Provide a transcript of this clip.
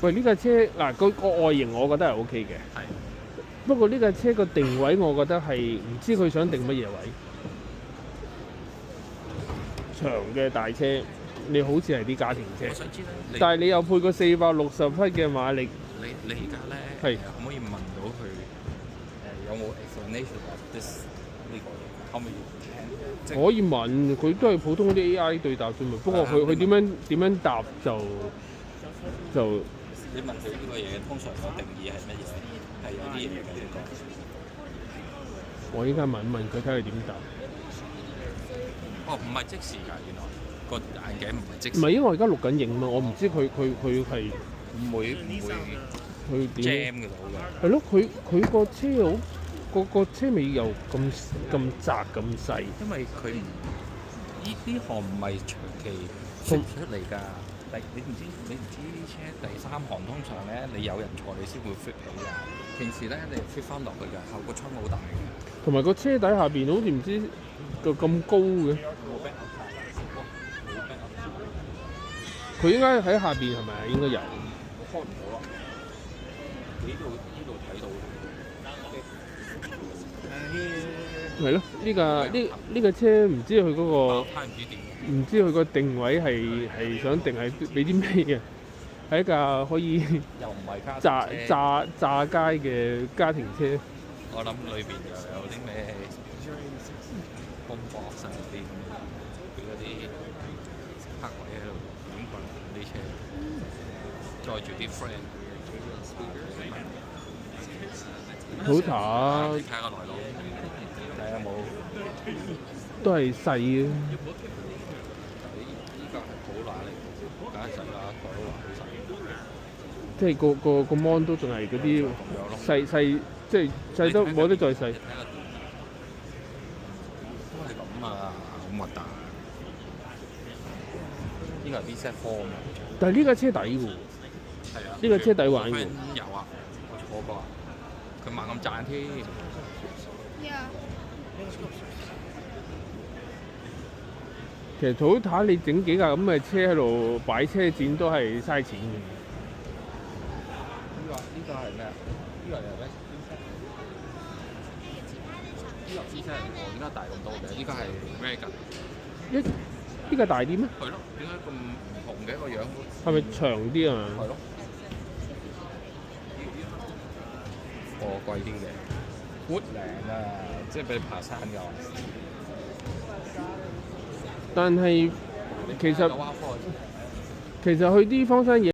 喂，呢架車嗱個外形我覺得係 O K 嘅，係不過呢架車個定位我覺得係唔知佢想定乜嘢位。長嘅大車，你好似係啲家庭車，我想知咧，但係你又配個460匹嘅馬力，你而家咧係可唔可以問到佢有冇 explanation of this 呢個嘢？可唔可以聽？可以問佢都係普通啲 AI 對答啫嘛。不過佢點樣答就你問佢呢個嘢通常個定義係乜嘢？係有啲嘢嘅呢個。我依家問一問佢睇佢點答。哦，唔係即時㗎，原來個眼鏡唔係即時。唔係因為我而家錄緊影嘛，我唔知佢係唔會佢點 jam 嘅到嘅。係咯，佢個車好個車尾又咁窄咁細，因為佢呢項唔係長期fit出嚟㗎。你唔知啲車第三行通常咧，你有人坐你先會 fit 起㗎。平時咧你 fit 翻落去㗎，後個窗好大嘅。同埋個車底下邊好似唔知個咁高嘅。佢應該喺下邊係咪應該有？我開唔到啊！呢度睇到。係咯，呢架車唔知佢嗰個唔知佢個定位係想定係俾啲咩嘅？係一架可以又唔係家庭車炸街嘅家庭車。我諗裏邊又有啲咩風波上邊佢嗰啲黑鬼喺度點棍啲車，載住啲 friend。好慘！睇下個來路，睇下有冇。都係細嘅。依家係好乸嚟，梗係細啦，改到好細。即係個 mon 都仲係嗰啲細，即係細都冇得再細。都係咁啊，好核突。呢個係 V4 啊嘛。但係呢架車抵喎。係啊。呢架車抵玩喎。有啊，我坐過啊。佢猛咁賺添。其實Toyota你整幾架咁嘅車喺度擺車展都係嘥錢嘅。呢個係咩啊？呢個係咩？呢個 G7嚟喎，點解大咁多嘅？呢個係咩㗎？呢架大啲咩？係咯，點解咁唔同嘅一個樣？係咪長啲啊？係咯。貴啲嘅，Woodland啊，即係俾你爬山㗎。但係其實去啲荒山野